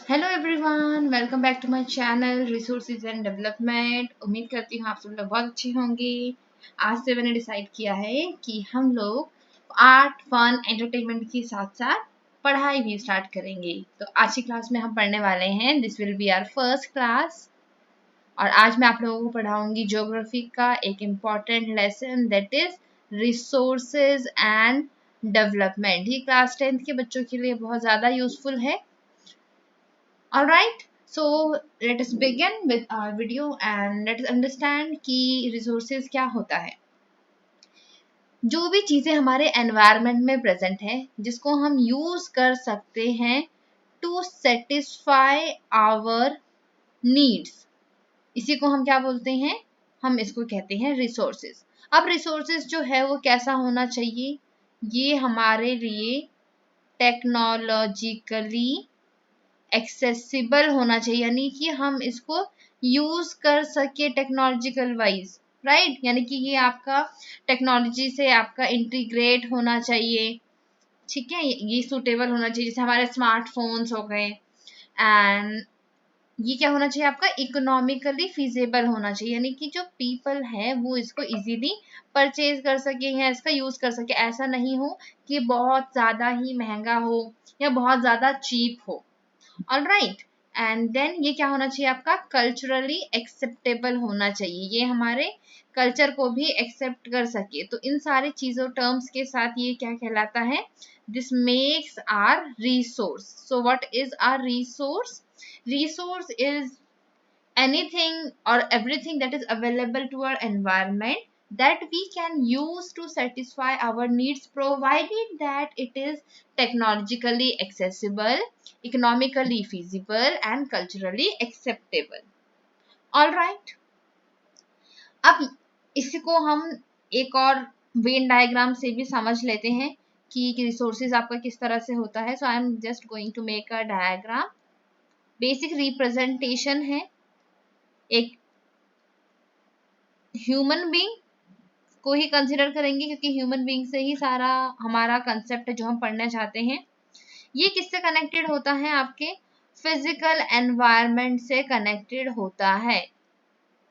Hello everyone, welcome back to my channel resources and development. उम्मीद करती हूँ आप सब लोग बहुत अच्छे होंगे। आज से मैंने डिसाइड किया है कि हम लोग आर्ट फन एंटरटेनमेंट के साथ साथ पढ़ाई भी स्टार्ट करेंगे। तो आज की क्लास में हम पढ़ने वाले हैं, this will be our first class. और आज मैं आप लोगों को पढ़ाऊंगी ज्योग्राफी का एक important lesson, that is resources and development. ये क्लास 10th के बच्चों के लिए बहुत ज़्यादा यूजफुल है। All right, so let us begin with our video and let us understand कि resources क्या होता है। जो भी चीज़ें हमारे environment में present है जिसको हम use कर सकते हैं to satisfy our needs, इसी को हम क्या बोलते हैं? हम इसको कहते हैं resources। अब resources जो है वो कैसा होना चाहिए? ये हमारे लिए टेक्नोलॉजिकली एक्सेसिबल होना चाहिए, यानी कि हम इसको यूज कर सके टेक्नोलॉजिकल वाइज, राइट। यानी कि ये आपका टेक्नोलॉजी से आपका इंटीग्रेट होना चाहिए, ठीक है। ये सूटेबल होना चाहिए, जैसे हमारे स्मार्टफोन्स हो गए। एंड ये क्या होना चाहिए आपका? इकोनॉमिकली फिजिबल होना चाहिए, यानी कि जो पीपल है वो इसको इजीली परचेज कर सके या इसका यूज कर सके। ऐसा नहीं हो कि बहुत ज्यादा ही महंगा हो या बहुत ज्यादा चीप हो। ऑल राइट, एंड देन ये क्या होना चाहिए आपका? कल्चरली एक्सेप्टेबल होना चाहिए, ये हमारे कल्चर को भी एक्सेप्ट कर सके। तो इन सारी चीजों टर्म्स के साथ ये क्या कहलाता है? This makes our resource. So what is our resource? Resource is anything or everything that is available to our environment that we can use to satisfy our needs, provided that it is technologically accessible, economically feasible and culturally acceptable. All right, अब इसको हम एक और Venn diagram से भी समझ लेते हैं कि रिसोर्सेज आपका किस तरह से होता है। So I am just going to make a diagram. Basic representation है एक ह्यूमन बीइंग को ही कंसिडर करेंगे, क्योंकि ह्यूमन बीइंग से ही सारा हमारा कंसेप्ट जो हम पढ़ना चाहते हैं। ये किससे कनेक्टेड होता है? आपके फिजिकल एनवायरनमेंट से कनेक्टेड होता है।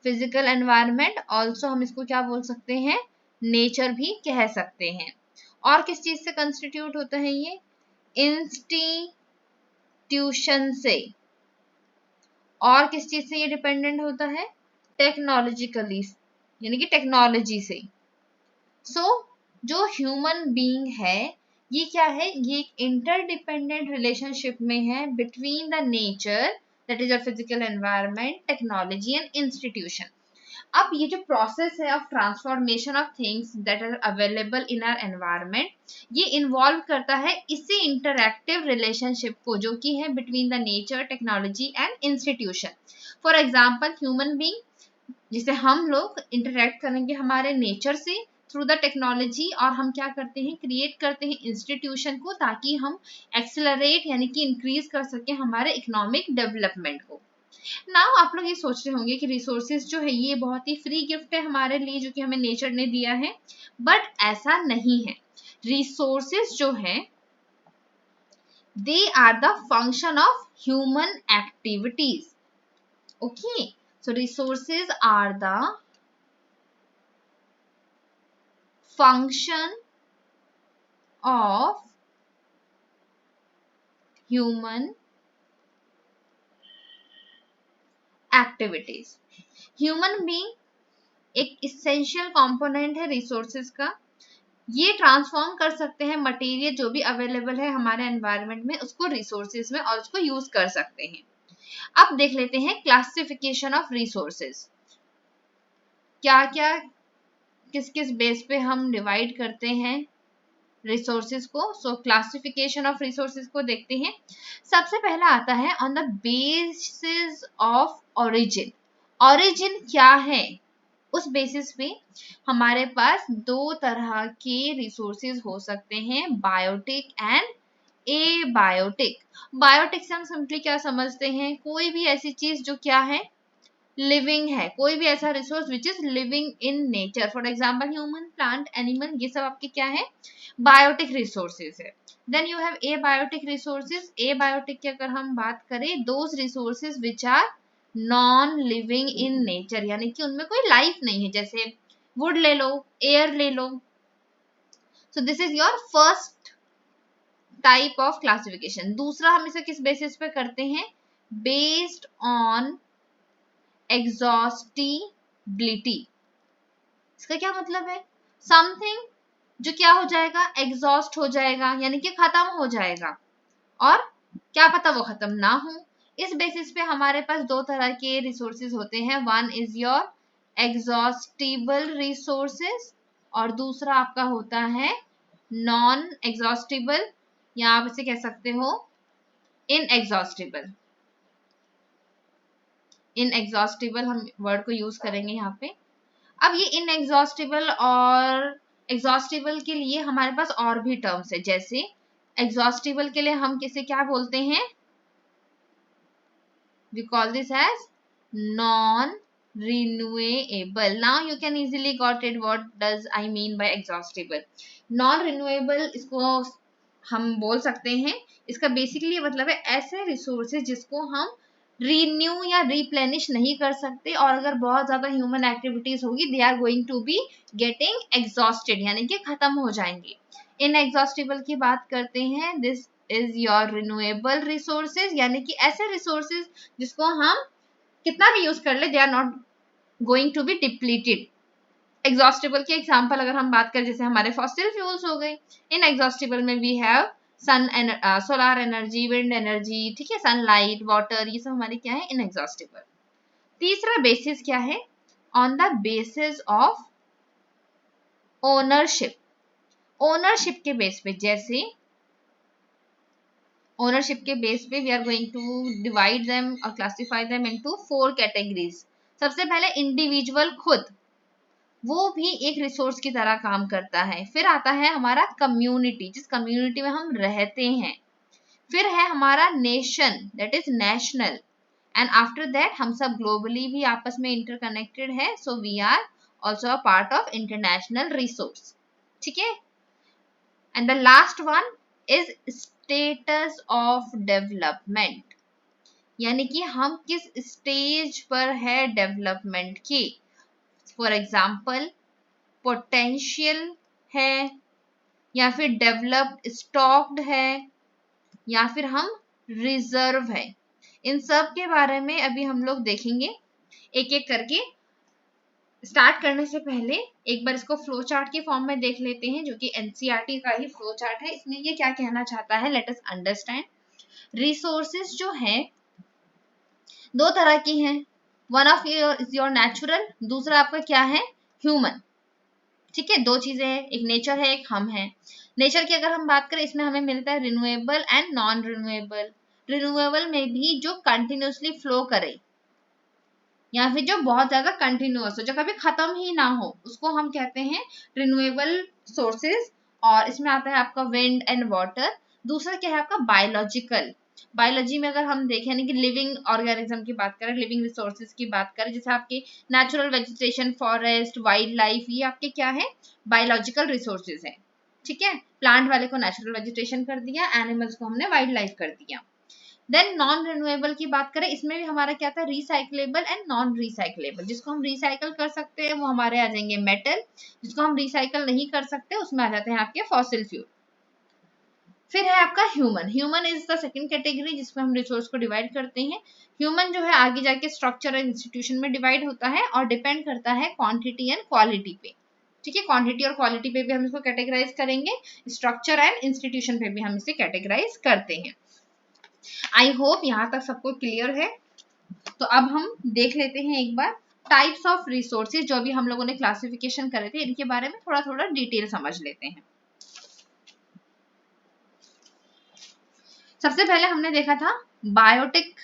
फिजिकल एनवायरनमेंट ऑल्सो हम इसको क्या बोल सकते हैं? नेचर भी कह सकते हैं। और किस चीज से कंस्टिट्यूट होता है ये? इंस्टीट्यूशन से। और किस चीज से ये डिपेंडेंट होता है? टेक्नोलॉजिकली, यानी कि टेक्नोलॉजी से। जो ह्यूमन बीइंग है ये क्या है? ये एक इंटरडिपेंडेंट रिलेशनशिप में है between the nature, that is a physical environment, technology and institution. अब ये जो प्रोसेस है of transformation of things that are available in our environment, ये इन्वॉल्व करता है इसी इंटरैक्टिव रिलेशनशिप को, जो कि है between the nature, technology and institution. For example human being, जिसे हम लोग इंटरेक्ट करेंगे हमारे नेचर से थ्रू द टेक्नोलॉजी, और हम क्या करते हैं? क्रिएट करते हैं इंस्टीट्यूशन को, ताकि हम एक्सेलरेट यानी कि इंक्रीज कर सके हमारे इकोनॉमिक डेवलपमेंट को। नाउ आप लोग ये सोच रहे होंगे कि रिसोर्सेज जो है ये बहुत ही फ्री गिफ्ट है हमारे लिए, जो कि हमें नेचर ने दिया है। बट ऐसा नहीं है। रिसोर्सेज जो है they are the function of human activities. Okay, so resources are the function of human activities. Human being एक इसेंशियल कंपोनेंट है रिसोर्सेज का। ये ट्रांसफॉर्म कर सकते हैं मटेरियल जो भी अवेलेबल है हमारे एनवायरनमेंट में, उसको रिसोर्सेज में, और उसको यूज कर सकते हैं। अब देख लेते हैं क्लासिफिकेशन ऑफ रिसोर्सेज, क्या क्या किस किस बेस पे हम डिवाइड करते हैं रिसोर्सेज को। सो क्लासिफिकेशन ऑफ रिसोर्सेज को देखते हैं। सबसे पहला आता है on the basis of origin. Origin क्या है? उस बेसिस पे हमारे पास दो तरह के रिसोर्सेज हो सकते हैं, बायोटिक एंड एबायोटिक। बायोटिक से हम सिंपली क्या समझते हैं? कोई भी ऐसी चीज जो क्या है? लिविंग है, कोई भी ऐसा resource which is living in nature. For example human, plant, animal, ये सब आपके क्या है? बायोटिक रिसोर्सेज है। Then you have abiotic resources. Abiotic की अगर हम बात करें, those resources which are non living in nature, यानी कि उनमें कोई लाइफ नहीं है, जैसे वुड ले लो, एयर ले लो। So this is your first type of classification. दूसरा हम इसे किस बेसिस पे करते हैं? Based on exhaustibility. इसका क्या मतलब है? समथिंग जो क्या हो जाएगा? एग्जॉस्ट हो जाएगा, यानी कि खत्म हो जाएगा, और क्या पता वो खत्म ना हो। इस बेसिस पे हमारे पास दो तरह के रिसोर्सेज होते हैं। One is your exhaustible resources और दूसरा आपका होता है नॉन एग्जॉस्टिबल, या आप इसे कह सकते हो इनएग्जॉस्टिबल। इनएग्जॉस्टिबल हम वर्ड को यूज करेंगे यहाँ पे। अब ये इनएग्जॉस्टिबल और एग्जॉस्टिबल के लिए हमारे पास और भी टर्म्स है। जैसे एग्जॉस्टिबल के लिए हम किसे क्या बोलते हैं? we call this as non renewable. Now you can easily got it what does I mean by exhaustible. non renewable इसको हम बोल सकते हैं, इसका बेसिकली मतलब है ऐसे रिसोर्सेज जिसको हम रीन्यू या रिप्लेनिश नहीं कर सकते, और अगर बहुत ज्यादा ह्यूमन एक्टिविटीज होगी they are going to be getting exhausted, यानी कि खत्म हो जाएंगे। इनएग्जॉस्टिबल की बात करते हैं, this is your renewable resources, यानी कि ऐसे रिसोर्सेज जिसको हम कितना भी यूज कर ले they are not going to be depleted. Exhaustible के एग्जांपल अगर हम बात करें, जैसे हमारे फॉसिल फ्यूल्स हो गए। इन एग्जॉस्टिबल में we have sun solar energy, wind energy, ठीक है, सनलाइट, वाटर, ये सब हमारे क्या है? इनएग्जॉस्टिबल। तीसरा बेसिस क्या है? On the basis of ownership. Ownership के बेस पे, जैसे ओनरशिप के बेस पे we are going to divide them और क्लासिफाई देम इनटू 4 कैटेगरीज। सबसे पहले इंडिविजुअल खुद, वो भी एक रिसोर्स की तरह काम करता है। फिर आता है हमारा कम्युनिटी, जिस कम्युनिटी में हम रहते हैं। फिर है हमारा nation, that is national, and after that हम सब ग्लोबली भी आपस में इंटरकनेक्टेड है, so we are also a part of international resource, ठीक है। And the last one is status of development, यानी कि हम किस स्टेज पर है डेवलपमेंट की। फॉर एग्जाम्पल पोटेंशियल है, या फिर डेवलप्ड स्टॉक्ड है, या फिर हम रिजर्व है। इन सब के बारे में अभी हम लोग देखेंगे एक एक करके। स्टार्ट करने से पहले एक बार इसको फ्लो चार्ट के फॉर्म में देख लेते हैं, जो कि एनसीईआरटी का ही फ्लो चार्ट है। इसमें ये क्या कहना चाहता है, लेट अस अंडरस्टैंड। रिसोर्सेज जो है दो तरह की हैं। One of is your natural, दूसरा आपका क्या है? ह्यूमन, ठीक है। दो चीजें हैं, एक नेचर है, एक हम है। नेचर की अगर हम बात करें, इसमें हमें मिलता है renewable and non renewable. Renewable में भी जो कंटिन्यूसली फ्लो करे, या फिर जो बहुत ज्यादा कंटिन्यूअस हो, जो कभी खत्म ही ना हो, उसको हम कहते हैं रिन्यूएबल सोर्सेज। और इसमें आता है आपका विंड एंड वाटर। दूसरा क्या है आपका? बायोलॉजिकल। बायोलॉजी में अगर हम देखें, यानी कि लिविंग ऑर्गेनिज्म की बात करें, लिविंग रिसोर्सेज की बात करें, जैसे आपके natural vegetation, forest, wild life, ये आपके क्या है? बायोलॉजिकल रिसोर्सेज है, ठीक है। प्लांट वाले को नेचुरल वेजिटेशन कर दिया, एनिमल्स को हमने वाइल्ड लाइफ कर दिया। देन नॉन रिन्यूएबल की बात करें, इसमें भी हमारा क्या था? Recyclable and non recyclable. जिसको हम रिसाइकल कर सकते हैं वो हमारे आ जाएंगे मेटल, जिसको हम रिसाइकल नहीं कर सकते उसमें आ जाते हैं आपके फॉसिल फ्यूल। फिर है आपका human. Human is the second category जिसमें हम रिसोर्स को डिवाइड करते हैं। ह्यूमन जो है आगे जाके स्ट्रक्चर एंड इंस्टीट्यूशन में डिवाइड होता है और डिपेंड करता है क्वांटिटी एंड क्वालिटी पे, ठीक है। क्वांटिटी और क्वालिटी पे भी हम इसको कैटेगराइज करेंगे, स्ट्रक्चर एंड इंस्टीट्यूशन पे भी हम इसे कैटेगराइज करते हैं। आई होप यहाँ तक सबको क्लियर है। तो अब हम देख लेते हैं एक बार टाइप्स ऑफ रिसोर्सेज, जो भी हम लोगों ने क्लासिफिकेशन करे थे, इनके बारे में थोड़ा थोड़ा डिटेल समझ लेते हैं। सबसे पहले हमने देखा था biotic.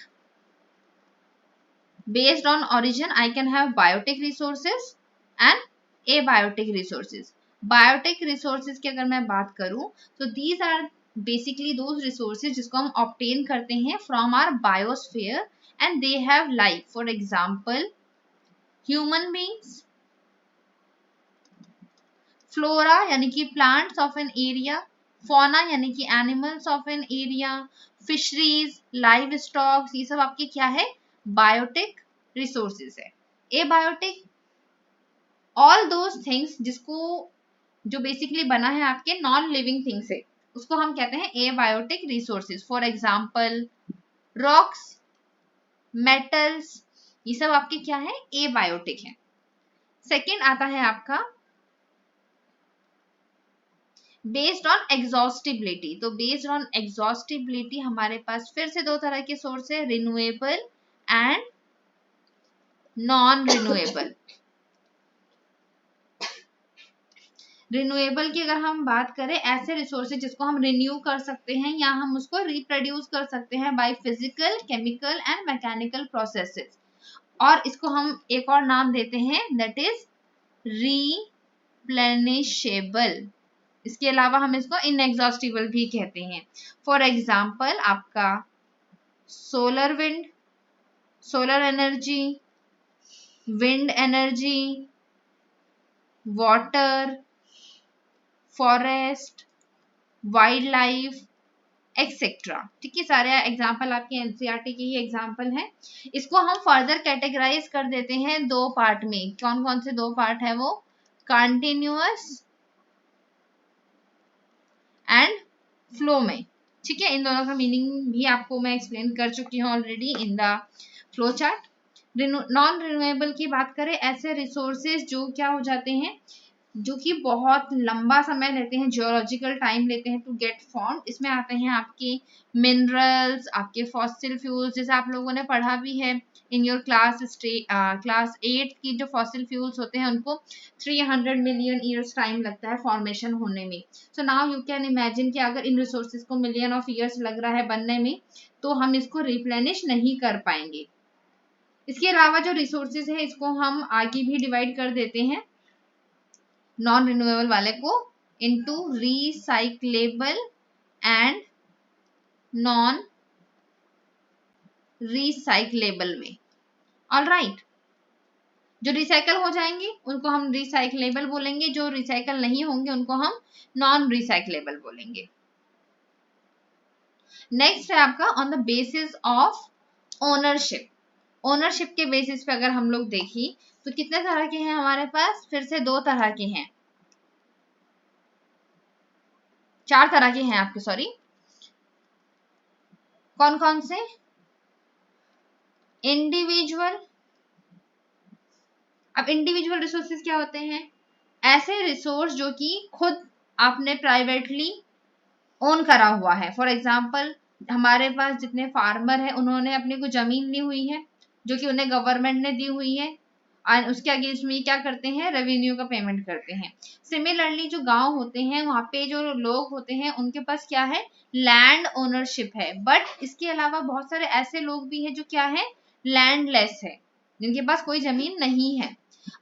Based on origin I can have biotic resources and abiotic resources. Biotic resources की अगर मैं बात करूं, तो these are basically those resources जिसको हम ऑब्टेन करते हैं from our biosphere and they have life. For example, human beings, flora यानी कि plants of an area, fauna यानी कि animals of an area, fisheries, live stocks, ये सब आपके क्या है, बायोटिक रिसोर्सेज है। ए बायोटिक ऑल दोज थिंग्स जिसको जो बेसिकली बना है आपके नॉन लिविंग थिंग से, उसको हम कहते हैं abiotic resources. For example rocks, metals, ये सब आपके क्या है, ए बायोटिक है। सेकेंड आता है आपका बेस्ड ऑन एग्जॉस्टिबिलिटी। तो बेस्ड ऑन एग्जॉस्टिबिलिटी हमारे पास फिर से दो तरह के सोर्स है, renewable and non renewable. Renewable की अगर हम बात करें, ऐसे रिसोर्सेज जिसको हम रिन्यू कर सकते हैं या हम उसको रिप्रोड्यूस कर सकते हैं by physical, chemical and mechanical processes, और इसको हम एक और नाम देते हैं दैट इज रिप्लेनिशेबल। इसके अलावा हम इसको इनएग्जॉस्टिबल भी कहते हैं। फॉर एग्जाम्पल आपका solar wind, solar energy, wind energy, water, forest, wild life etcetera. ठीक है, सारे एग्जाम्पल आपके एनसीईआरटी के ही एग्जाम्पल हैं। इसको हम फर्दर कैटेगराइज कर देते हैं दो पार्ट में। कौन कौन से दो पार्ट है वो, कंटिन्यूअस एंड फ्लो में। ठीक है, इन दोनों का मीनिंग भी आपको मैं एक्सप्लेन कर चुकी हूँ already in the flow chart. Non renewable की बात करें, ऐसे रिसोर्सेज जो क्या हो जाते हैं, जो कि बहुत लंबा समय लेते हैं, जियोलॉजिकल टाइम लेते हैं टू गेट फॉर्म। इसमें आते हैं आपके मिनरल्स, आपके फॉसिल फ्यूल्स, जैसे आप लोगों ने पढ़ा भी है इन योर क्लास 8 की जो फॉसिल फ्यूल्स होते हैं उनको 300 मिलियन ईयर्स टाइम लगता है फॉर्मेशन होने में। So now you can imagine कि अगर इन रिसोर्सेज को मिलियन ऑफ ईयर्स लग रहा है बनने में, तो हम इसको रिप्लेनिश नहीं कर पाएंगे। इसके अलावा जो रिसोर्सेज है इसको हम आगे भी डिवाइड कर देते हैं नॉन रिन्यूएबल वाले को into recyclable and non recyclable में। ऑलराइट, जो रिसाइकल हो जाएंगे उनको हम रिसाइक्लेबल बोलेंगे, जो रिसाइकल नहीं होंगे उनको हम नॉन रिसाइक्लेबल बोलेंगे। नेक्स्ट है आपका on the basis of ownership. Ownership के बेसिस पे अगर हम लोग देखें तो कितने तरह के हैं हमारे पास, फिर से दो तरह के हैं, चार तरह के हैं आपके, सॉरी। कौन कौन से, इंडिविजुअल। अब इंडिविजुअल रिसोर्सेज क्या होते हैं, ऐसे रिसोर्स जो कि खुद आपने प्राइवेटली ओन करा हुआ है। फॉर एग्जाम्पल हमारे पास जितने फार्मर हैं उन्होंने अपनी को जमीन ली हुई है जो कि उन्हें गवर्नमेंट ने दी हुई है, और उसके अगेंस्ट में क्या करते हैं, रेवेन्यू का पेमेंट करते हैं। सिमिलरली जो गांव होते हैं वहां पे जो लोग होते हैं उनके पास क्या है, लैंड ओनरशिप है। बट इसके अलावा बहुत सारे ऐसे लोग भी हैं जो क्या है, लैंडलेस है, जिनके पास कोई जमीन नहीं है।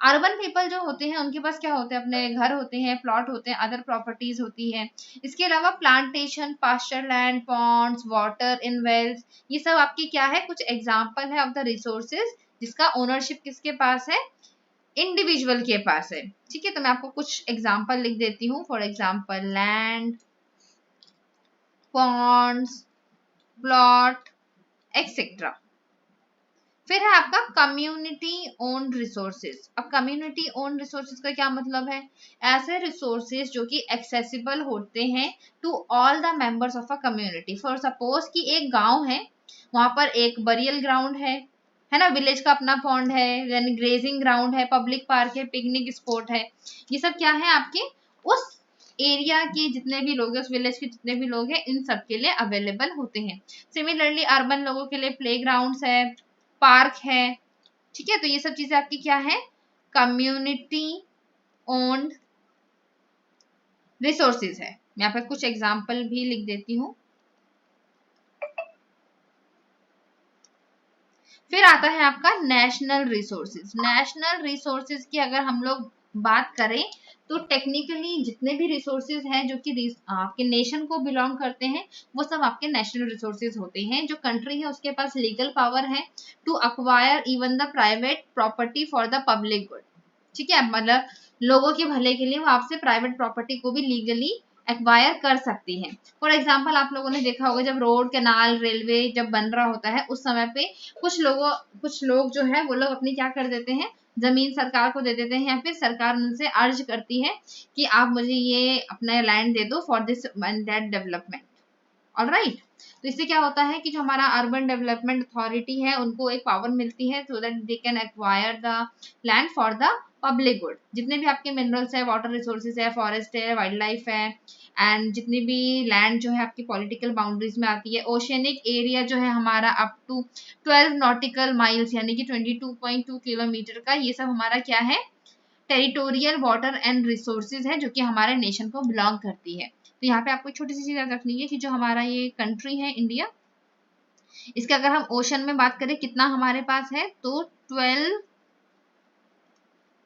अर्बन पीपल जो होते हैं उनके पास क्या होते हैं, अपने घर होते हैं, प्लॉट होते हैं, अदर प्रॉपर्टीज होती है। इसके अलावा plantation, pasture land, ponds, water in wells, ये सब आपकी क्या है, कुछ एग्जाम्पल है ऑफ द रिसोर्सेज जिसका ओनरशिप किसके पास है, इंडिविजुअल के पास है। ठीक है, तो मैं आपको कुछ एग्जाम्पल लिख देती हूँ। For example land, ponds, plot etcetera. फिर है आपका कम्युनिटी ओन्ड रिसोर्सेज। अब कम्युनिटी ओन्ड रिसोर्सेज का क्या मतलब है, ऐसे रिसोर्सेज जो कि एक्सेसिबल होते हैं to all the members of a community. For suppose कि एक गांव है, वहां पर एक बरियल ग्राउंड है ना, विलेज का अपना पॉन्ड है, यानी ग्रेजिंग ग्राउंड है, पब्लिक पार्क है, पिकनिक स्पॉट है, ये सब क्या है आपके उस एरिया के जितने भी लोग हैं, उस विलेज के जितने भी लोग हैं, इन सब के लिए अवेलेबल होते हैं। सिमिलरली अर्बन लोगों के लिए प्ले ग्राउंड्स है, पार्क है। ठीक है, तो ये सब चीजें आपकी क्या है, कम्युनिटी ओन्ड रिसोर्सेज है। मैं यहाँ पे कुछ एग्जाम्पल भी लिख देती हूँ। फिर आता है आपका नेशनल रिसोर्सेज। नेशनल रिसोर्सेज की अगर हम लोग बात करें तो टेक्निकली जितने भी रिसोर्सेज हैं जो कि आपके नेशन को बिलोंग करते हैं वो सब आपके नेशनल रिसोर्सेज होते हैं। जो कंट्री है उसके पास लीगल पावर है to acquire even the private property for the public good. ठीक है, मतलब लोगों के भले के लिए वो आपसे प्राइवेट प्रॉपर्टी को भी लीगली एक्वायर कर सकती है। फॉर एग्जाम्पल आप लोगों ने देखा होगा जब रोड, कैनाल, रेलवे जब बन रहा होता है उस समय पे कुछ लोग जो है वो लोग अपनी क्या कर देते हैं, जमीन सरकार को दे देते हैं, या फिर सरकार उनसे अर्ज करती है कि आप मुझे ये अपना लैंड दे दो for this and that development. Alright, तो इससे क्या होता है कि जो हमारा अर्बन डेवलपमेंट अथॉरिटी है उनको एक पावर मिलती है so that they can acquire the land for the public good. जितने भी आपके मिनरल्स है, वाटर रिसोर्सेज है, फॉरेस्ट है, वाइल्ड लाइफ है, एंड जितनी भी लैंड जो है आपकी पॉलिटिकल बाउंड्रीज में आती है, ओशियनिक एरिया जो है हमारा अप टू 12 नॉटिकल माइल्स यानी कि 22.2 किलोमीटर का, ये सब हमारा क्या है, टेरिटोरियल वाटर एंड रिसोर्सेज है जो कि हमारे नेशन को बिलोंग करती है। तो यहाँ पे आपको छोटी सी चीज याद रखनी है कि जो हमारा ये कंट्री है इंडिया, इसके अगर हम ओशन में बात करें कितना हमारे पास है, तो 12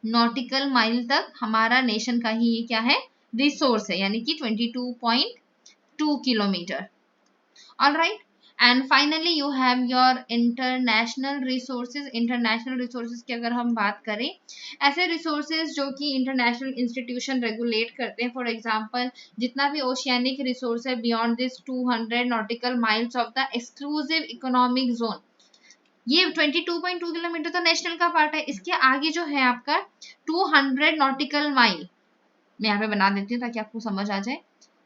नॉटिकल माइल तक हमारा नेशन का ही ये क्या है, रिसोर्स है, यानी कि 22.2 kilometre. Alright, and finally you have your international resources. International resources की अगर हम बात करें, ऐसे रिसोर्सेज जो कि इंटरनेशनल इंस्टीट्यूशन रेगुलेट करते हैं, फॉर एग्जांपल जितना भी ओशियानिक रिसोर्स है beyond this 200 nautical miles of the exclusive economic zone, ये 22.2 किलोमीटर तो नेशनल का पार्ट है, इसके आगे जो है आपका 200 नॉटिकल माइल, मैं यहाँ पे बना देती हूँ ताकि आपको समझ आ जाए,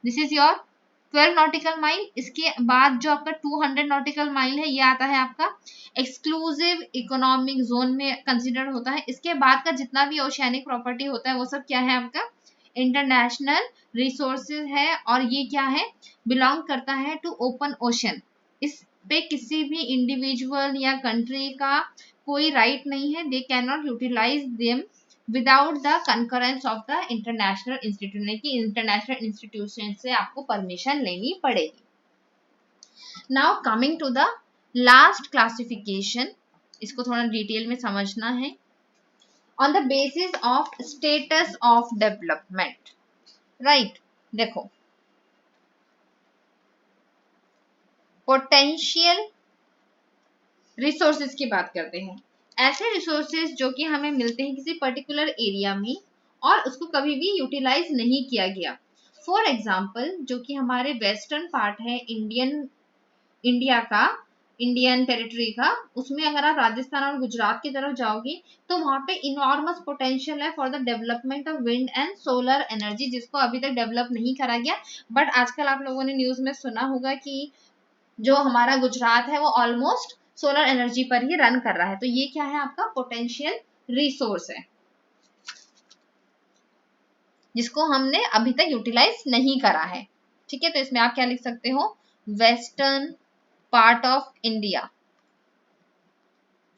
this is your 12 nautical mile. इसके बाद जो आपका 200 नॉटिकल माइल है ये आता है आपका एक्सक्लूसिव इकोनॉमिक जोन में कंसिडर होता है। इसके बाद का जितना भी ओशियानिक प्रॉपर्टी होता है वो सब क्या है आपका इंटरनेशनल रिसोर्सेज है, और ये क्या है, बिलोंग करता है टू ओपन ओशन। इस पे किसी भी इंडिविजुअल या कंट्री का कोई राइट नहीं है, they can not utilize them without the concurrence of the international institution, की इंटरनेशनल इंस्टीट्यूशन से आपको परमिशन लेनी पड़ेगी। Now coming to the last classification, इसको थोड़ा डिटेल में समझना है, on the basis of status of development. Right, देखो पोटेंशियल रिसोर्सेज की बात करते हैं, ऐसे रिसोर्सेज जो कि हमें मिलते हैं किसी पर्टिकुलर एरिया में और उसको कभी भी यूटिलाइज नहीं किया गया। फॉर एग्जाम्पल जो कि हमारे वेस्टर्न पार्ट है इंडिया का, इंडियन टेरिटरी का, उसमें अगर आप राजस्थान और गुजरात की तरफ जाओगे तो वहां पे इनॉर्मस पोटेंशियल है for the development of wind and solar energy, जिसको अभी तक डेवलप नहीं करा गया। बट आजकल आप लोगों ने न्यूज में सुना होगा कि जो हमारा गुजरात है वो ऑलमोस्ट सोलर एनर्जी पर ही रन कर रहा है। तो ये क्या है आपका पोटेंशियल रिसोर्स है जिसको हमने अभी तक यूटिलाइज नहीं करा है। ठीक है, तो इसमें आप क्या लिख सकते हो, western part of India,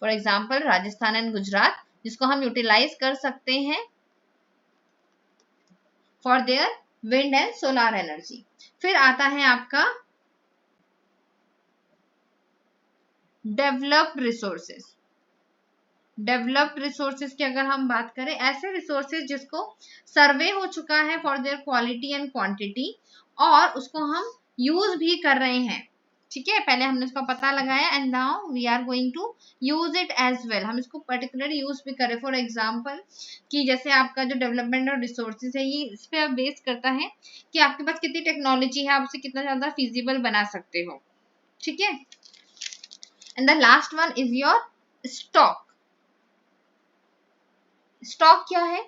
for example Rajasthan and Gujarat, जिसको हम यूटिलाइज कर सकते हैं for their wind and solar energy. फिर आता है आपका डेवलप्ड रिसोर्सेज। डेवलप्ड रिसोर्सेज की अगर हम बात करें, ऐसे रिसोर्सेज जिसको सर्वे हो चुका है for their quality and quantity और उसको हम यूज भी कर रहे हैं। ठीक है, पहले हमने इसका पता लगाया and now we are going to use it as well, हम इसको पर्टिकुलरली यूज भी करें। फॉर एग्जांपल कि जैसे आपका जो डेवलपमेंट और रिसोर्सेज है ये इस पे बेस करता है कि आपके पास कितनी टेक्नोलॉजी है, आप उसे कितना ज्यादा फिजिबल बना सकते हो। ठीक है, and the last one is your stock. Stock क्या है,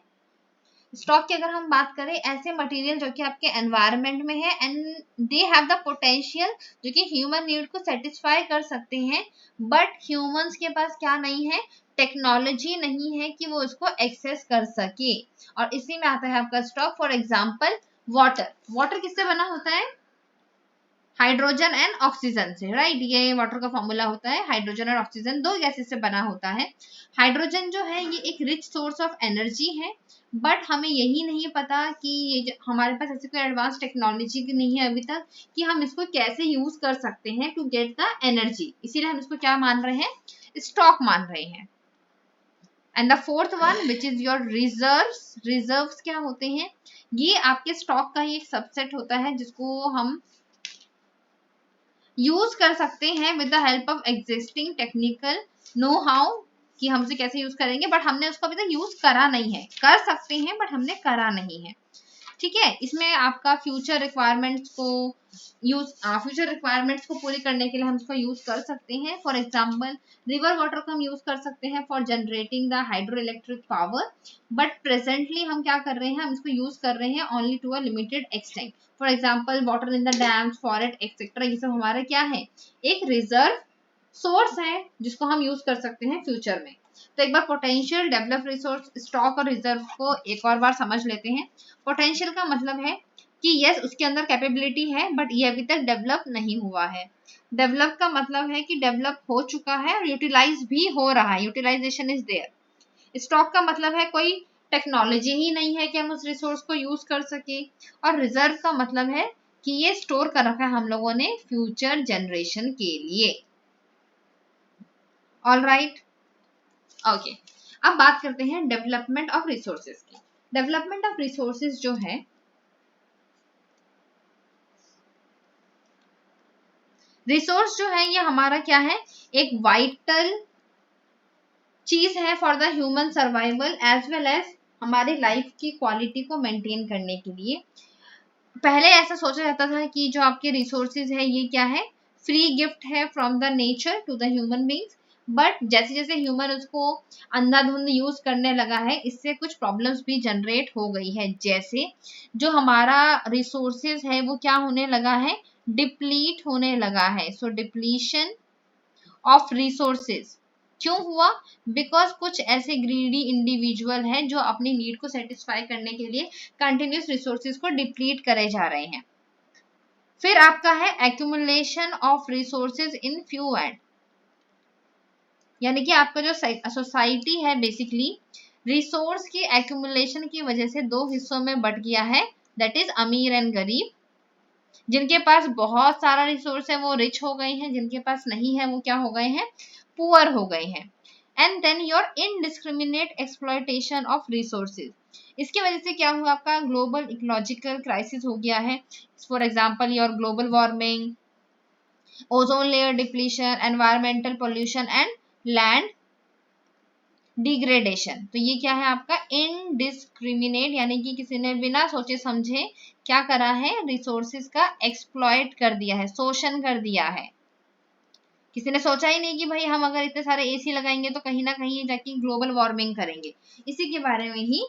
स्टॉक की अगर हम बात करें, ऐसे मटेरियल जो कि आपके एनवायरनमेंट में है and they have the potential जो कि ह्यूमन नीड को सेटिस्फाई कर सकते हैं, बट ह्यूमंस के पास क्या नहीं है, टेक्नोलॉजी नहीं है कि वो उसको एक्सेस कर सके, और इसी में आता है आपका stock. For example water, water किससे बना होता है, हाइड्रोजन एंड ऑक्सीजन से। राइट, ये वाटर का फॉर्मूला होता है, हाइड्रोजन और ऑक्सीजन दो गैसेस से बना होता है। हाइड्रोजन जो है ये एक रिच सोर्स ऑफ एनर्जी है, बट हमें यही नहीं पता कि ये हमारे पास ऐसी कोई एडवांस टेक्नोलॉजी नहीं है अभी तक कि हम इसको कैसे यूज कर सकते हैं टू गेट द एनर्जी, इसीलिए हम इसको क्या मान रहे हैं, स्टॉक मान रहे हैं। And the fourth one which is your reserves. Reserves क्या होते हैं, ये आपके स्टॉक का ही एक सबसेट होता है जिसको हम यूज कर सकते हैं with the help of existing technical know how, कि हम उसे कैसे यूज करेंगे, बट हमने उसको अभी तक यूज करा नहीं है, कर सकते हैं बट हमने करा नहीं है। ठीक है। इसमें आपका फ्यूचर रिक्वायरमेंट्स को पूरी करने के लिए हम इसको यूज कर सकते हैं। फॉर एग्जाम्पल रिवर वाटर को हम यूज कर सकते हैं for generating the hydro electric power, but presently हम क्या कर रहे हैं, हम इसको यूज कर रहे हैं only to a limited extent. For example water in the dams, forest etcetera, ये सब हमारा क्या है, एक रिजर्व सोर्स है जिसको हम यूज कर सकते हैं फ्यूचर में। तो एक बार पोटेंशियल, डेवलप रिसोर्स, स्टॉक और रिजर्व को एक और बार समझ लेते हैं। पोटेंशियल का मतलब है कि यस उसके अंदर कैपेबिलिटी है बट ये अभी तक डेवलप नहीं हुआ है। डेवलप का मतलब है कि डेवलप हो चुका है और यूटिलाइज भी हो रहा है, यूटिलाइजेशन इज देयर। स्टॉक का मतलब है कोई टेक्नोलॉजी ही नहीं है कि हम उस रिसोर्स को यूज कर सके। और रिजर्व का मतलब है कि ये स्टोर कर रखा है हम लोगों ने फ्यूचर जनरेशन के लिए। All right, okay. अब बात करते हैं डेवलपमेंट ऑफ रिसोर्सेज की। डेवलपमेंट ऑफ रिसोर्सेज जो है, रिसोर्स जो है ये हमारा क्या है, एक वाइटल चीज है for the human survival as well as हमारी लाइफ की क्वालिटी को मेंटेन करने के लिए। पहले ऐसा सोचा जाता था कि जो आपके रिसोर्सेज है ये क्या है, फ्री गिफ्ट है from the nature to the human beings. But जैसे जैसे ह्यूमन उसको अंधाधुंध यूज करने लगा है, इससे कुछ प्रॉब्लम्स भी जनरेट हो गई है। जैसे जो हमारा रिसोर्सेज है वो क्या होने लगा है, डिप्लीट होने लगा है। सो डिप्लीशन ऑफ रिसोर्सेज क्यों हुआ, बिकॉज कुछ ऐसे ग्रीडी इंडिविजुअल हैं जो अपनी नीड को सेटिस्फाई करने के लिए कंटिन्यूस रिसोर्सेज को डिप्लीट करे जा रहे हैं। फिर आपका है accumulation of resources in few and, यानी कि आपका जो सोसाइटी है बेसिकली रिसोर्स की एक्यूमुलेशन की वजह से दो हिस्सों में बट गया है, दैट इज अमीर एंड गरीब। जिनके पास बहुत सारा रिसोर्स है वो रिच हो गए हैं, जिनके पास नहीं है वो क्या हो गए हैं, पुअर हो गए हैं। And then your indiscriminate exploitation of resources, इसकी वजह से क्या हुआ, आपका ग्लोबल इकोलॉजिकल क्राइसिस हो गया है। For example your global warming, ozone layer depletion, environmental pollution and land degradation. तो ये क्या है आपका इनडिस्क्रिमिनेट, यानी कि किसी ने बिना सोचे समझे क्या करा है, रिसोर्सेज का एक्सप्लॉइट कर दिया है, शोषण कर दिया है। किसी ने सोचा ही नहीं कि भाई हम अगर इतने सारे एसी लगाएंगे तो कहीं ना कहीं जाके ग्लोबल वार्मिंग करेंगे। इसी के बारे में ही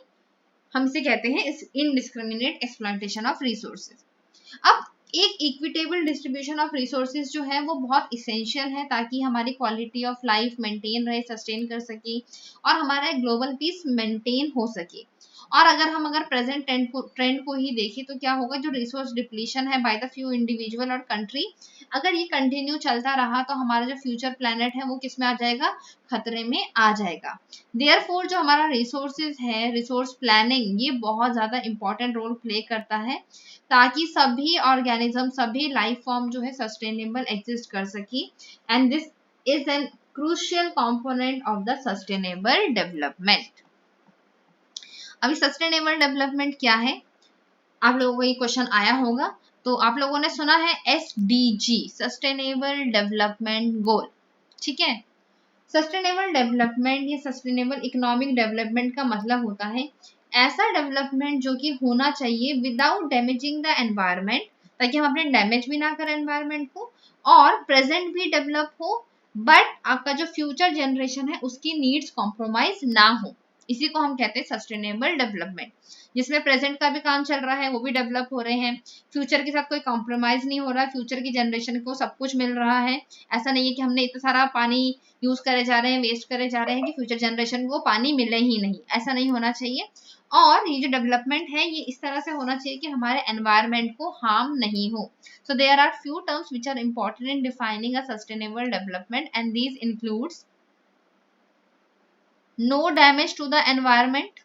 हम इसे कहते हैं इनडिस्क्रिमिनेट एक्सप्लॉइटेशन ऑफ रिसोर्सेज। अब एक इक्विटेबल डिस्ट्रीब्यूशन ऑफ रिसोर्सेज जो है वो बहुत इसेंशियल है ताकि हमारी क्वालिटी ऑफ लाइफ मेंटेन रहे, सस्टेन कर सके और हमारा ग्लोबल पीस मेंटेन हो सके। और अगर प्रेजेंट ट्रेंड को ही देखें तो क्या होगा, जो रिसोर्स डिप्लीशन है बाय द फ्यू इंडिविजुअल और कंट्री, अगर ये कंटिन्यू चलता रहा तो हमारा जो फ्यूचर प्लेनेट है वो किस में आ जाएगा, खतरे में आ जाएगा। देयरफॉर जो हमारा रिसोर्सेज है, रिसोर्स प्लानिंग, ये बहुत ज्यादा इंपॉर्टेंट रोल प्ले करता है ताकि सभी ऑर्गेनिज्म, सभी लाइफ फॉर्म जो है सस्टेनेबल एग्जिस्ट कर सके। And this is an crucial component of the sustainable development. अभी सस्टेनेबल डेवलपमेंट क्या है, आप लोगों को ये क्वेश्चन आया होगा। तो आप लोगों ने सुना है SDG, सस्टेनेबल डेवलपमेंट गोल, ठीक है। सस्टेनेबल डेवलपमेंट या सस्टेनेबल इकोनॉमिक डेवलपमेंट का मतलब होता है ऐसा डेवलपमेंट जो कि होना चाहिए विदाउट डैमेजिंग द एनवायरनमेंट, ताकि हम अपने डैमेज भी ना करें एनवायरनमेंट को, और प्रेजेंट भी डेवलप हो बट आपका जो फ्यूचर जनरेशन है उसकी नीड्स कॉम्प्रोमाइज ना हो। इसी को हम कहते हैं सस्टेनेबल डेवलपमेंट, जिसमें प्रेजेंट का भी काम चल रहा है, वो भी डेवलप हो रहे हैं, फ्यूचर के साथ कोई कॉम्प्रोमाइज नहीं हो रहा, फ्यूचर की जनरेशन को सब कुछ मिल रहा है। ऐसा नहीं है कि हमने इतना सारा पानी यूज करे जा रहे हैं, वेस्ट करे जा रहे हैं कि फ्यूचर जनरेशन को पानी मिले ही नहीं, ऐसा नहीं होना चाहिए। और ये जो डेवलपमेंट है ये इस तरह से होना चाहिए कि हमारे एनवायरनमेंट को हार्म नहीं हो। So there are few terms which are important in defining a sustainable development and these includes no damage to the environment,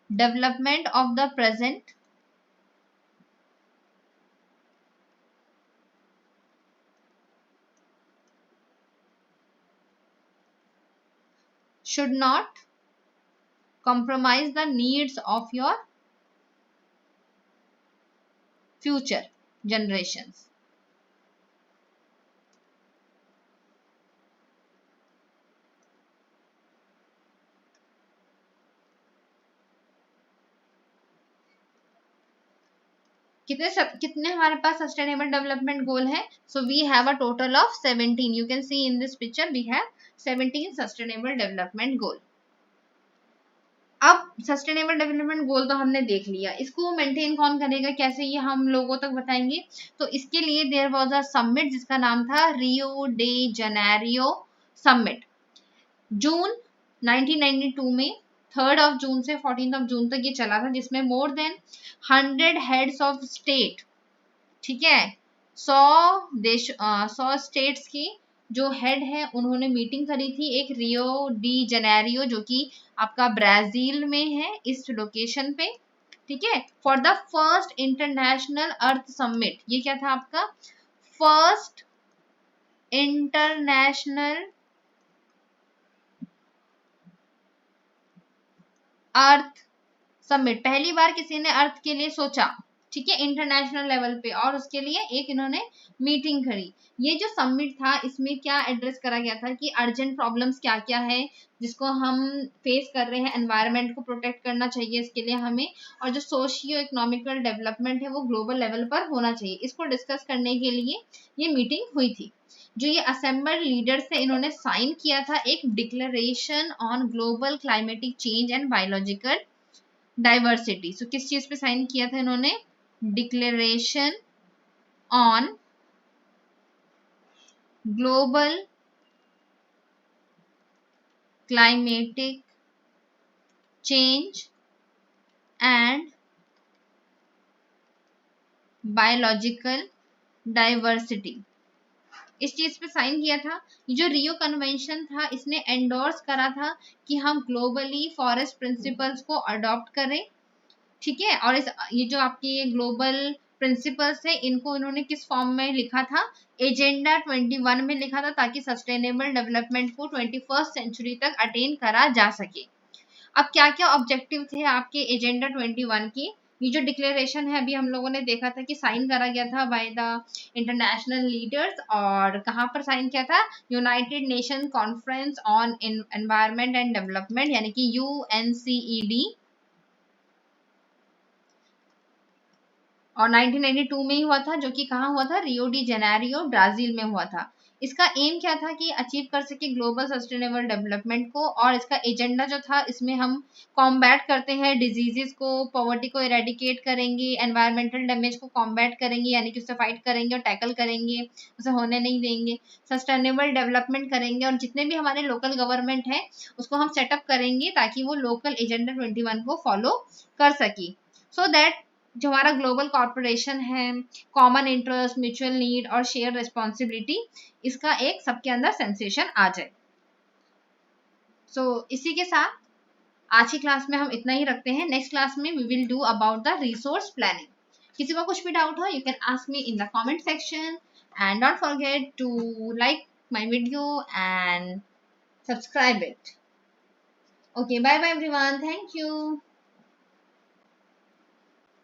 development of the present, should not compromise the needs of your future generations. कितने हमारे पास sustainable development goal है? So we have a total of 17. You can see in this picture we have 17 sustainable development goal. अब sustainable development गोल तो हमने देख लिया, इसको maintain कौन करेगा, कैसे, ये हम लोगों तक बताएंगे. तो इसके लिए देयर वाज अ समिट जिसका नाम था रियो डे जनेरियो समिट, जून 1992 में. 3 जून से 14 जून तक ये चला था, जिसमें more than 100 heads of state, ठीक है, 100 स्टेट्स की जो हेड है उन्होंने मीटिंग करी थी एक रियो डी जनेरियो, जो कि आपका ब्राजील में है, इस लोकेशन पे, ठीक है, for the first international earth summit. ये क्या था आपका फर्स्ट इंटरनेशनल अर्थ समिट, पहली बार किसी ने अर्थ के लिए सोचा, ठीक है, इंटरनेशनल लेवल पे, और उसके लिए एक इन्होंने मीटिंग करी. ये जो समिट था इसमें क्या एड्रेस करा गया था कि अर्जेंट प्रॉब्लम्स क्या क्या है जिसको हम फेस कर रहे हैं, एनवायरनमेंट को प्रोटेक्ट करना चाहिए इसके लिए हमें, और जो सोशियो इकोनॉमिकल डेवलपमेंट है वो ग्लोबल लेवल पर होना चाहिए, इसको डिस्कस करने के लिए ये मीटिंग हुई थी. जो ये असेंबल्ड लीडर्स थे इन्होंने साइन किया था एक declaration on global climatic change and biological diversity. So किस चीज पे साइन किया था इन्होंने? Declaration on global climatic change and biological diversity, इस चीज पे साइन किया था. ये जो रियो कन्वेंशन था इसने एंडोर्स करा था कि हम ग्लोबली फॉरेस्ट प्रिंसिपल्स को अडॉप्ट करें, ठीक है, और ये जो आपके ग्लोबल प्रिंसिपल्स है इनको इन्होंने किस फॉर्म में लिखा था? एजेंडा 21 में लिखा था, ताकि सस्टेनेबल डेवलपमेंट को 21st सेंचुरी तक अटेन करा जा सके. अब क्या क्या ऑब्जेक्टिव थे आपके एजेंडा 21 की? ये जो डिक्लेरेशन है अभी हम लोगों ने देखा था कि साइन करा गया था बाय द इंटरनेशनल लीडर्स, और कहाँ पर साइन किया था? United nation conference on environment and development, यानी कि UNCED, और 1992 में ही हुआ था, जो कि कहाँ हुआ था? रियो डी जेनेरियो ब्राजील में हुआ था. इसका एम क्या था कि अचीव कर सके ग्लोबल सस्टेनेबल डेवलपमेंट को, और इसका एजेंडा जो था इसमें हम कॉम्बैट करते हैं डिजीजेस को, पॉवर्टी को इरेडिकेट करेंगे, एनवायरमेंटल डैमेज को कॉम्बैट करेंगे, यानी कि उससे फाइट करेंगे और टैकल करेंगे, उसे होने नहीं देंगे, सस्टेनेबल डेवलपमेंट करेंगे, और जितने भी हमारे लोकल गवर्नमेंट है उसको हम सेटअप करेंगे ताकि वो लोकल एजेंडा 21 को फॉलो कर सके, सो दैट जो हमारा ग्लोबल कॉर्पोरेशन है, कॉमन इंटरेस्ट, म्यूचुअल नीड और शेयर रिस्पॉन्सिबिलिटी, इसका एक सबके अंदर सेंसेशन आ जाए. इसी के साथ आज की क्लास में हम इतना ही रखते हैं. नेक्स्ट क्लास में we will do about the resource planning. किसी को कुछ भी डाउट हो you can ask me in the comment section, and don't forget to like my video and subscribe it. Okay, bye bye everyone, thank you.